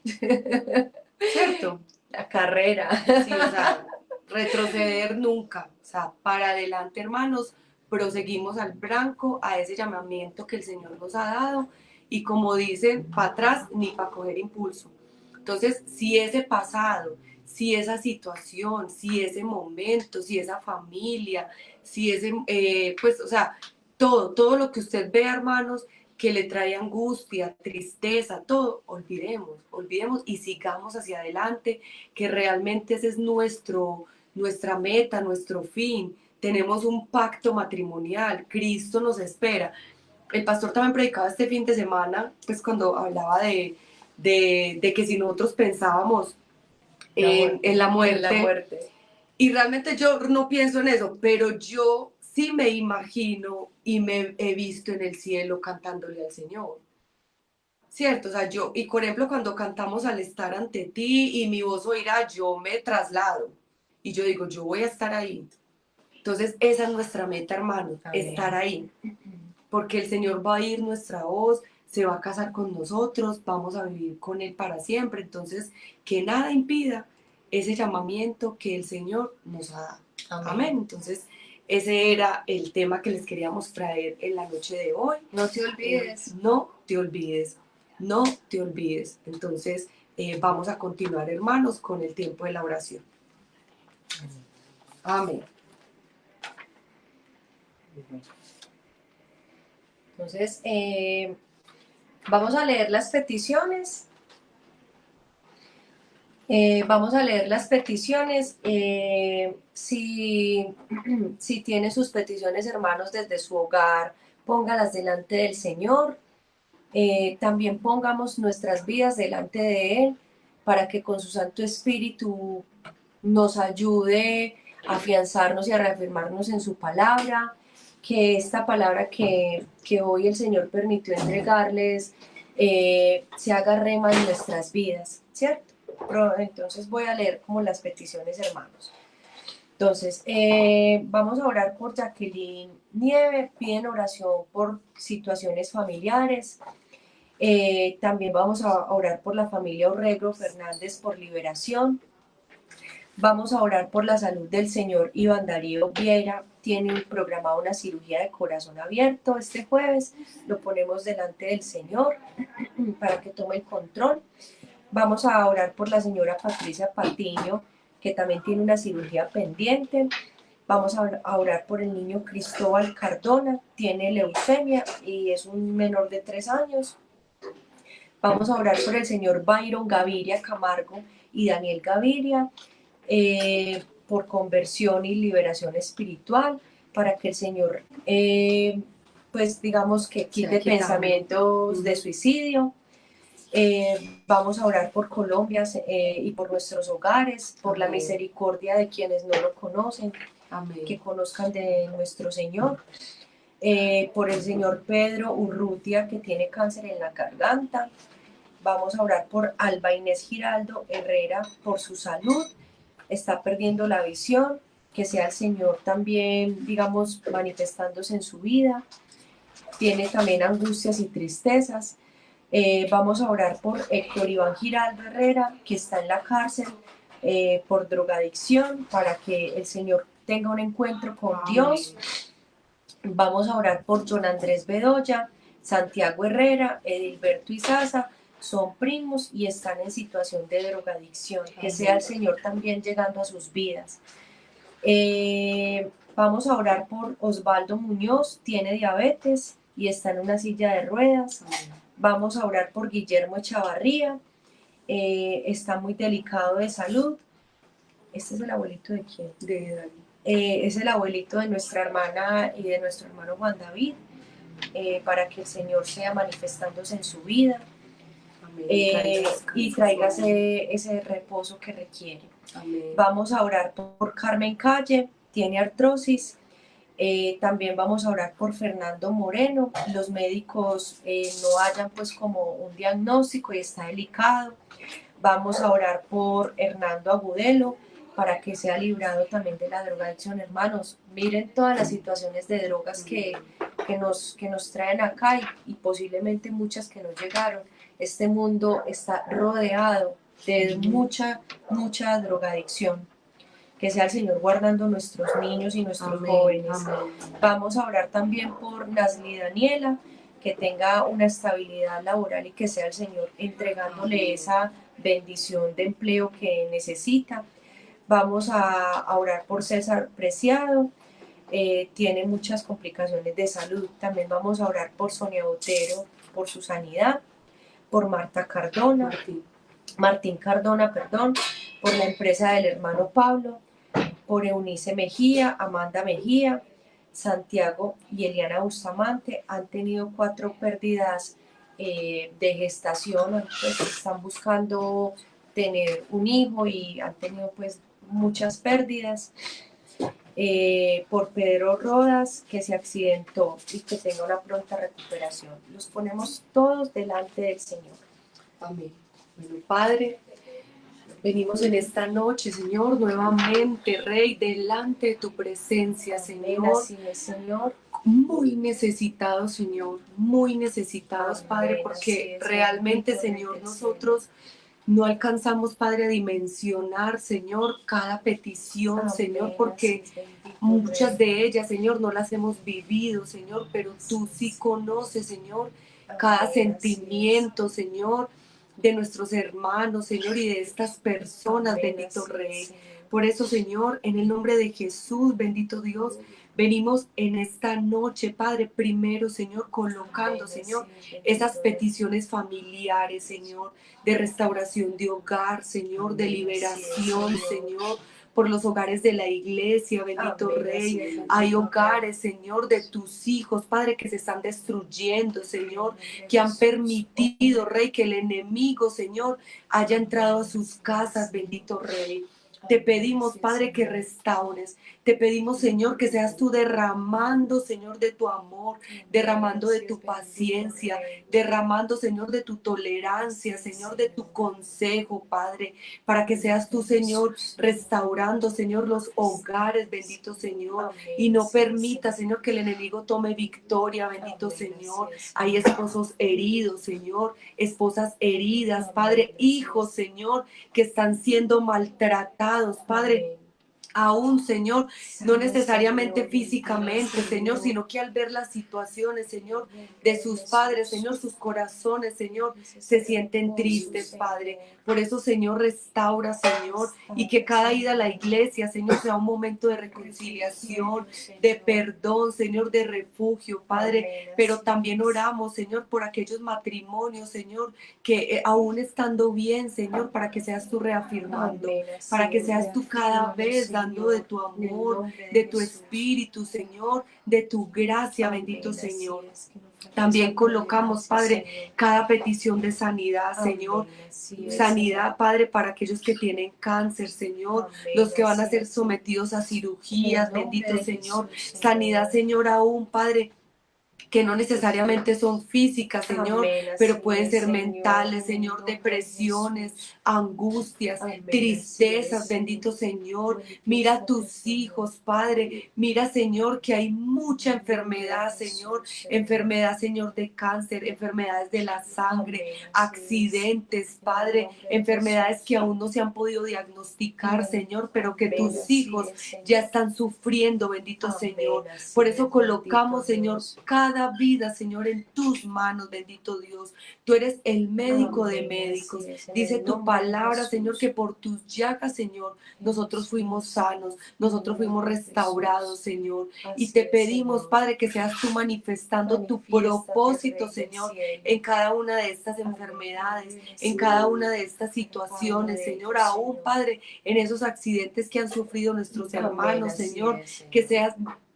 ¿cierto? La carrera. Sí, o sea, retroceder nunca, o sea, para adelante, hermanos, proseguimos al blanco, a ese llamamiento que el Señor nos ha dado, y como dicen, para atrás ni para coger impulso. Entonces, si ese pasado, si esa situación, si ese momento, si esa familia, si ese, pues, o sea, todo lo que usted vea, hermanos, que le trae angustia, tristeza, todo, olvidemos y sigamos hacia adelante, que realmente ese es nuestra meta, nuestro fin. Tenemos un pacto matrimonial, Cristo nos espera. El pastor también predicaba este fin de semana, pues cuando hablaba de que si nosotros pensábamos en la muerte, y realmente yo no pienso en eso, pero yo sí me imagino y me he visto en el cielo cantándole al Señor. ¿Cierto? O sea, yo, y por ejemplo, cuando cantamos al estar ante ti y mi voz oirá, yo me traslado y yo digo, yo voy a estar ahí. Entonces, esa es nuestra meta, hermano, estar ahí, porque el Señor va a oír nuestra voz, se va a casar con nosotros, vamos a vivir con Él para siempre. Entonces, que nada impida ese llamamiento que el Señor nos ha dado. Amén. Entonces, ese era el tema que les queríamos traer en la noche de hoy. No te olvides. No te olvides, no te olvides. Entonces, vamos a continuar, hermanos, con el tiempo de la oración. Amén. Entonces, vamos a leer las peticiones. Vamos a leer las peticiones. Si tiene sus peticiones, hermanos, desde su hogar, póngalas delante del Señor. También pongamos nuestras vidas delante de Él para que con su Santo Espíritu nos ayude a afianzarnos y a reafirmarnos en su palabra, que esta palabra que hoy el Señor permitió entregarles se haga rema en nuestras vidas, ¿cierto? Entonces voy a leer como las peticiones, hermanos. Entonces, vamos a orar por Jacqueline Nieve, piden oración por situaciones familiares. También vamos a orar por la familia Orrego Fernández por liberación. Vamos a orar por la salud del señor Iván Darío Viera. Tiene programada una cirugía de corazón abierto este jueves. Lo ponemos delante del Señor para que tome el control. Vamos a orar por la señora Patricia Patiño, que también tiene una cirugía pendiente. Vamos a orar por el niño Cristóbal Cardona, tiene leucemia y es un menor de 3 años. Vamos a orar por el señor Byron Gaviria Camargo y Daniel Gaviria, por conversión y liberación espiritual, para que el Señor, pues digamos que quite pensamientos de suicidio. Vamos a orar por Colombia y por nuestros hogares, por la misericordia de quienes no lo conocen. Amén. Que conozcan de nuestro Señor. Por el señor Pedro Urrutia, que tiene cáncer en la garganta. Vamos a orar por Alba Inés Giraldo Herrera, por su salud. Está perdiendo la visión, que sea el Señor también, digamos, manifestándose en su vida. Tiene también angustias y tristezas. Vamos a orar por Héctor Iván Giraldo Herrera, que está en la cárcel por drogadicción, para que el Señor tenga un encuentro con Dios. Vamos a orar por John Andrés Bedoya, Santiago Herrera, Edilberto Izaza. Son primos y están en situación de drogadicción. Que sea el Señor también llegando a sus vidas. Vamos a orar por Osvaldo Muñoz, tiene diabetes y está en una silla de ruedas. Vamos a orar por Guillermo Echavarría, está muy delicado de salud. ¿Este es el abuelito de quién? De Dani. Es el abuelito de nuestra hermana y de nuestro hermano Juan David, para que el Señor sea manifestándose en su vida. Y traiga ese reposo que requiere. Amén. Vamos a orar por Carmen Calle, tiene artrosis. También vamos a orar por Fernando Moreno. Los médicos no hayan pues como un diagnóstico y está delicado. Vamos a orar por Hernando Agudelo para que sea librado también de la drogadicción. Hermanos, miren todas las situaciones de drogas que nos traen acá y posiblemente muchas que no llegaron. Este mundo está rodeado de mucha drogadicción. Que sea el Señor guardando nuestros niños y nuestros jóvenes. Amén. Vamos a orar también por Nasli Daniela, que tenga una estabilidad laboral y que sea el Señor entregándole esa bendición de empleo que necesita. Vamos a orar por César Preciado, tiene muchas complicaciones de salud. También vamos a orar por Sonia Botero, por su sanidad, por Martín Cardona, por la empresa del hermano Pablo, por Eunice Mejía, Amanda Mejía, Santiago y Eliana Bustamante. Han tenido 4 pérdidas de gestación, pues están buscando tener un hijo y han tenido pues muchas pérdidas. Por Pedro Rodas, que se accidentó y que tenga una pronta recuperación. Los ponemos todos delante del Señor. Amén. Bueno, Padre, venimos en esta noche, Señor, nuevamente, Rey, delante de tu presencia, Señor. Así es, Señor. muy necesitados, Señor, muy necesitados, Padre, Amén, así porque es, realmente, bendito Rey Señor, del cielo. nosotros no alcanzamos, Padre, a dimensionar, Señor, cada petición, Señor, Amén, así porque es, bendito muchas Rey. de ellas, Señor, no las hemos vivido, Señor, pero tú sí conoces, Señor, cada Amén, así es. sentimiento, Señor, de nuestros hermanos, Señor, y de estas personas, Amén, bendito así es, Rey. Señor. Por eso, Señor, en el nombre de Jesús, bendito Dios, venimos en esta noche, Padre, primero, Señor, colocando, Amén, Señor, así es, esas bendito Rey. peticiones familiares, Señor, de restauración de hogar, Señor, de Amén, así es, liberación, Señor. Señor, por los hogares de la iglesia, bendito Amén, así Rey. es, Hay bendito Rey. hogares, Señor, de tus hijos, Padre, que se están destruyendo, En el Señor, nombre de que han Jesús. permitido, Rey, que el enemigo, Señor, haya entrado a sus casas, bendito Rey. Te Amén, pedimos, así es, Padre, que Señor. restaures. Te pedimos, Señor, que seas tú derramando, Señor, de tu amor, Amén, derramando de así tu es, bendito paciencia, Rey. derramando, Señor, de tu Así tolerancia, es, Señor, de tu Señor. consejo, Padre, para que En el seas nombre tú, de Señor, Jesús. restaurando, Señor, los hogares, bendito Señor, y Amén, no así es, permita, Señor. Señor, que el enemigo tome victoria, bendito Amén, así Señor. es, Hay Señor. esposos heridos, Señor, esposas heridas, Padre, Amén, así hijos, es. Señor, que están siendo maltratados, Padre, Amén. aún, Señor, no Sí, necesariamente Señor, bendito físicamente, Señor, Señor. sino que al ver las situaciones, En el Señor, nombre de de sus padres, Jesús. Señor, sus corazones, Señor, se Necesitan sienten reposo, tristes, Padre. Señor. Por eso, Señor, restaura, Señor, y que Restaura, cada ida a la Señor. iglesia, Señor, sea un momento de reconciliación, Refrigerio, de Señor. perdón, Señor, de refugio, Padre. Amén, Pero así también es. oramos, Señor, por aquellos matrimonios, Señor, que aún estando bien, Señor, para que seas tú reafirmando, Amén, para así que es. seas tú cada Reafírmalo, vez dando de Señor. tu En el amor, nombre de de tu Jesús. espíritu, Señor, de tu gracia, bendito Amén, así Señor. es. Que no falte esa También colocamos, tolerancia, Padre, Señor. cada petición de sanidad, Señor. Amén, así es, Sanidad, Señor. Padre, para aquellos que tienen cáncer, Señor, Amén, los que van a así ser es, Señor. sometidos a En el cirugías, nombre bendito de Señor. Jesús, Sanidad, Señor. Señor, aún, Padre, que no necesariamente son físicas, Señor, Amén, pero así pueden es, ser Señor. mentales, En el Señor, nombre de depresiones, Jesús. angustias, Amén, así tristezas, es. bendito Señor. Mira a Maniféstate, tus Señor. hijos, Padre. Mira, Señor, que hay mucha En el nombre de enfermedad, Señor. Jesús, Señor. Enfermedad, Señor, de cáncer, enfermedades de la sangre, Amén, así es. accidentes, En el Padre, nombre de enfermedades que Jesús. aún no se han podido diagnosticar, Señor, pero que Amén, tus así hijos es, ya Señor. están sufriendo, bendito Señor. Amén, así Por eso es, bendito colocamos, Señor, Dios. cada vida, Señor, en tus manos, bendito Dios. Tú eres el médico de Amén, médicos. así es. En Dice el tu nombre de palabra, Señor, que Jesús. por tus llagas, Señor, En nosotros fuimos Jesús. sanos, En el nosotros fuimos nombre de restaurados, Jesús. Señor. Y Así te es, pedimos, Señor. Padre, que seas tú manifestando tu Manifiéstate, propósito, Rey del Señor, en cielo. cada una de estas enfermedades, Aleluya, en cada Señor. una de estas situaciones, Señor, Agradezco, aún, Señor. Padre, en esos accidentes que han sufrido nuestros Amén, hermanos, así Señor, es, que Señor. seas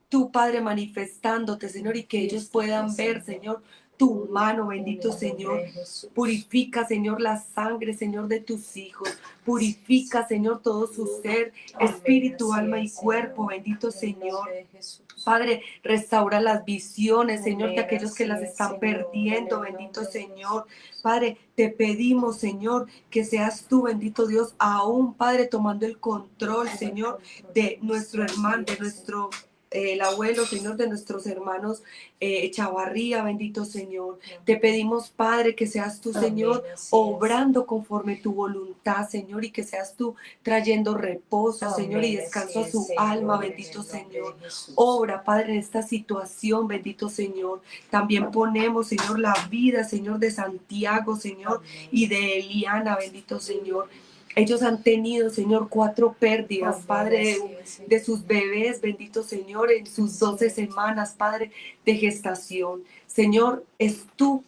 tu Padre manifestándote, Señor, y que ellos Manifiéstate, puedan ver, Señor. Señor, tu mano, En bendito el nombre Señor. de Jesús. Purifica, Señor, la sangre, Señor, de tus hijos. Purifica, Señor, todo su ser, Amén, espíritu, así alma y es, cuerpo, Señor. bendito En el nombre Señor. de Jesús. Padre, restaura las visiones, Señor, de Amén, aquellos que así las es, están Señor. En perdiendo, el bendito nombre de Señor. Jesús. Padre, te pedimos, Señor, que seas tú, bendito Dios, aún, Padre, tomando el control, Toma el Señor, control de de nuestro nuestras hermano, de vidas, nuestro, Señor. el abuelo, Señor, de nuestros hermanos Chavarría, bendito Señor. Te Amén. pedimos, Padre, que seas tú, Amén, Señor, así es. obrando conforme tu voluntad, Señor, y que seas tú trayendo reposo, Señor, y Amén, así descanso a es, su alma, Señor. En bendito el nombre de Señor. Jesús. Obra, Padre, en esta situación, bendito Señor. También ponemos, Señor, la vida, Señor, de Santiago, Señor, Amén. y de Eliana, bendito Señor. Ellos han tenido, Señor, 4 pérdidas, Amén, Padre, así es, de Señor. sus bebés, bendito Señor, en sus Así 12 es. semanas, Padre, de gestación. Señor, es tu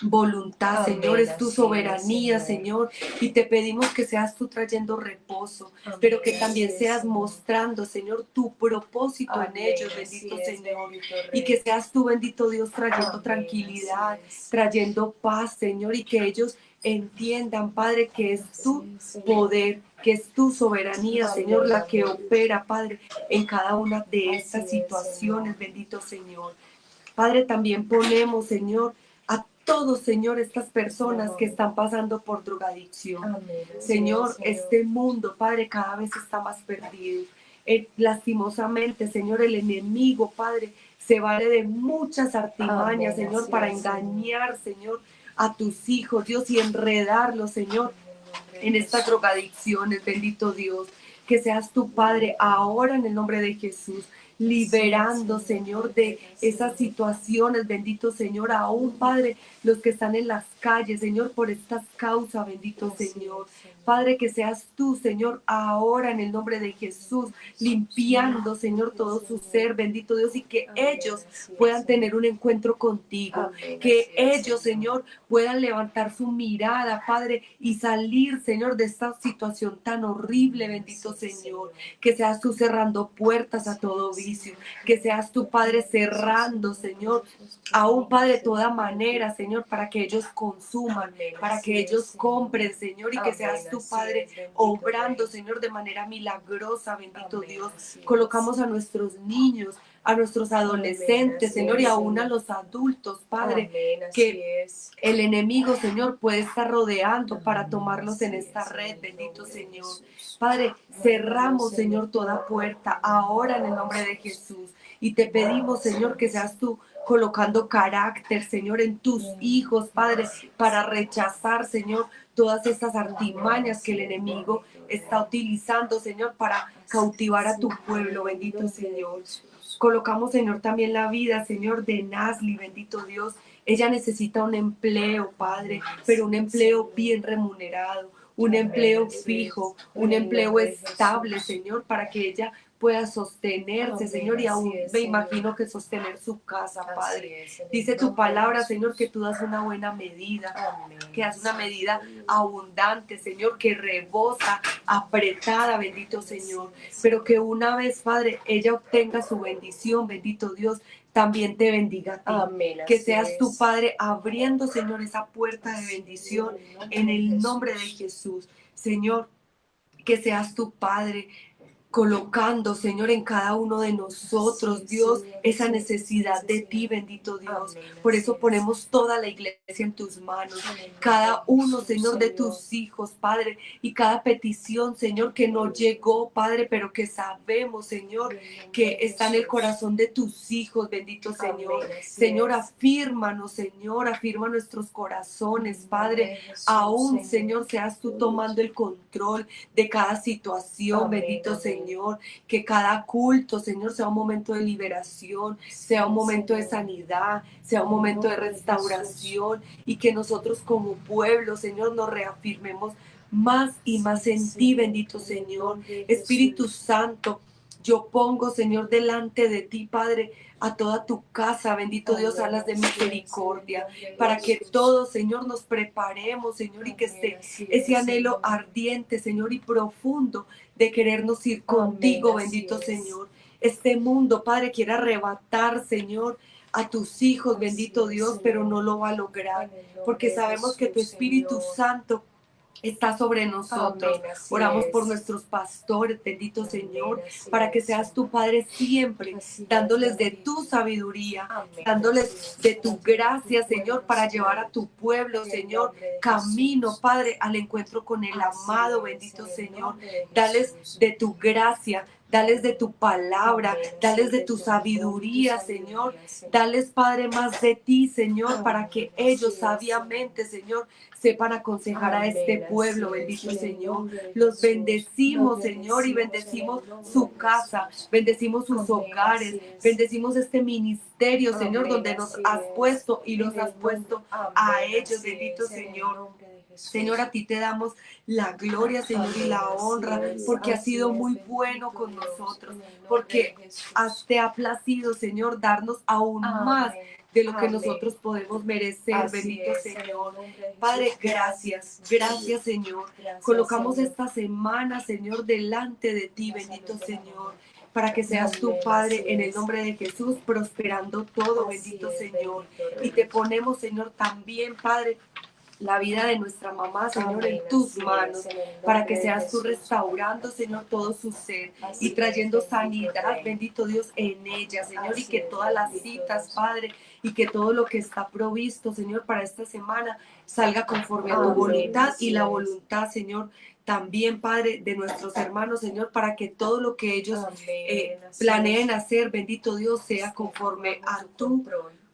voluntad, Señor, Amén, es tu así es, soberanía, Señor. Señor, y te pedimos que seas tú trayendo reposo, pero que Amén, así también es, seas Señor. mostrando, Señor, tu propósito en Amén, ellos, así bendito es, Señor, bendito y que Rey. seas tú, bendito Dios, trayendo Amén, así tranquilidad, es. trayendo paz, Señor, y que ellos entiendan, Padre, que es Así tu es, Señor. poder, que es tu soberanía, Señor, Amén, la que amén. opera, Padre, en cada una de Así estas es, Señor. situaciones, bendito Señor. Padre, también ponemos, Señor, a todos, Señor, estas personas que están pasando por drogadicción. Amén, así es, Señor, Señor. este mundo, Padre, cada vez está más perdido. Lastimosamente, Señor, el enemigo, Padre, se vale de muchas artimañas, Amén, Señor, así para es, Señor. engañar, Señor, a tus hijos, Dios, y enredarlos, Señor, en estas drogadicciones, bendito Dios. Que seas tu Padre ahora en el nombre de Jesús, liberando, Señor, de esas situaciones, bendito Señor, aún, Padre, los que están en las calles, Señor, por estas causas, bendito Señor. Padre, que seas tú, Señor, ahora en el nombre de Jesús, limpiando, Señor, todo su ser, bendito Dios, y que ellos puedan tener un encuentro contigo, que ellos, Señor, puedan levantar su mirada, Padre, y salir, Señor, de esta situación tan horrible, bendito Señor. Que seas tú cerrando puertas a todo vicio, que seas tu Padre cerrando, Señor, aún, Padre, toda manera, Señor, para que ellos consuman, para que ellos compren, Señor, y que seas tu Padre obrando, Señor, de manera milagrosa, bendito Dios. Colocamos a nuestros niños, a nuestros adolescentes, Señor, y aún a los adultos, Padre, que el enemigo, Señor, puede estar rodeando para tomarlos en esta red, bendito Señor. Padre, cerramos, Señor, toda puerta ahora en el nombre de Jesús. Y te pedimos, Señor, que seas tú colocando carácter, Señor, en tus hijos, Padre, para rechazar, Señor, todas estas artimañas que el enemigo está utilizando, Señor, para cautivar a tu pueblo, bendito Señor. Colocamos, Señor, también la vida, Señor, de Nasli, bendito Dios. Ella necesita un empleo, Padre, pero un empleo bien remunerado, un empleo fijo, un empleo estable, Señor, para que ella pueda sostenerse, Señor, y aún me imagino que sostener su casa, Padre. Dice tu palabra, Señor, que tú das una buena medida, que das una medida abundante, Señor, que rebosa, apretada, bendito Señor, pero que una vez, Padre, ella obtenga su bendición, bendito Dios, también te bendiga a ti. Amén, Que así seas tu es. Padre abriendo, Señor, esa puerta de bendición en el nombre de Jesús. Señor, que seas tu Padre colocando, Señor, en cada uno de nosotros, Dios, esa necesidad de ti, bendito Dios. Por eso ponemos toda la iglesia en tus manos, cada uno, Señor, de tus hijos, Padre, y cada petición, Señor, que no llegó, Padre, pero que sabemos, Señor, que está en el corazón de tus hijos, bendito Señor. Señor, afírmanos, Señor, afirma nuestros corazones, Padre. Aún, Señor, seas tú tomando el control de cada situación, bendito Señor. Que cada culto, Señor, sea un momento de liberación, sea un momento de sanidad, sea un momento de restauración, y que nosotros como pueblo, Señor, nos reafirmemos más y más en ti, bendito Señor. Espíritu Santo, yo pongo, Señor, delante de ti, Padre, a toda tu casa, bendito Dios, alas de misericordia, para que todos, Señor, nos preparemos, Señor, y que esté ese anhelo ardiente, Señor, y profundo de querernos ir contigo, bendito Señor. Este mundo, Padre, quiere arrebatar, Señor, a tus hijos, bendito Dios, pero no lo va a lograr, porque sabemos que tu Espíritu Santo está sobre nosotros. Oramos por nuestros pastores, bendito Señor, para que seas tu Padre siempre, dándoles de tu sabiduría, dándoles de tu gracia, Señor, para llevar a tu pueblo, Señor, camino, Padre, al encuentro con el amado, bendito Señor. Dales de tu gracia, dales de tu palabra, dales de tu sabiduría, Señor. Dales, Padre, más de ti, Señor, para que ellos sabiamente, Señor, sepan aconsejar a este pueblo, bendito Señor. Los bendecimos, Señor, y bendecimos su casa, bendecimos sus hogares, bendecimos este ministerio, Señor, donde nos has puesto y los has puesto a ellos, bendito Señor. Señor, a ti te damos la gloria, Señor, y la honra, porque has sido muy bueno con nosotros, porque te ha placido, Señor, darnos aún más de lo que nosotros podemos merecer, bendito Señor. Padre, gracias, gracias, Señor. Colocamos esta semana, Señor, delante de ti, bendito Señor, para que seas tu Padre, en el nombre de Jesús, prosperando todo, bendito Señor. Y te ponemos, Señor, también, Padre, la vida de nuestra mamá, Señor, en tus manos, para que seas tú restaurando, Señor, todo su ser y trayendo sanidad, bendito Dios, en ella, Señor, y que todas las citas, Padre, y que todo lo que está provisto, Señor, para esta semana salga conforme a tu voluntad y la voluntad, Señor, también, Padre, de nuestros hermanos, Señor, para que todo lo que ellos Amén. Así planeen es. hacer, bendito Dios, sea conforme a tu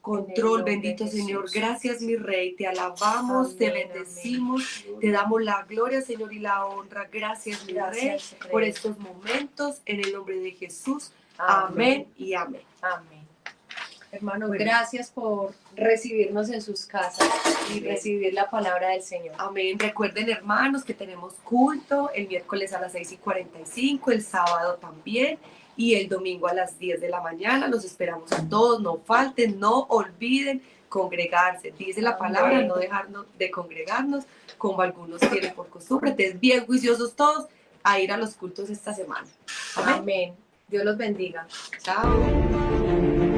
control, bendito Señor. Gracias, mi Rey, te alabamos, te Amén, bendecimos, amén. te damos la gloria, Señor, y la honra. Gracias, mi Gracias, Rey, Rey. por estos momentos, en el nombre de Jesús. Amén y amén. Amén. Hermanos, Bueno. gracias por recibirnos en sus casas y Amén. recibir la palabra del Señor. Amén. Recuerden, hermanos, que tenemos culto el miércoles a las 6:45, el sábado también, y el domingo a las 10 de la mañana. Los esperamos a todos, no falten, no olviden congregarse. Dice la Amén. palabra, no dejarnos de congregarnos, como algunos tienen por costumbre. Entonces, bien juiciosos todos a ir a los cultos esta semana. Amén. Amén. Dios los bendiga. Chao.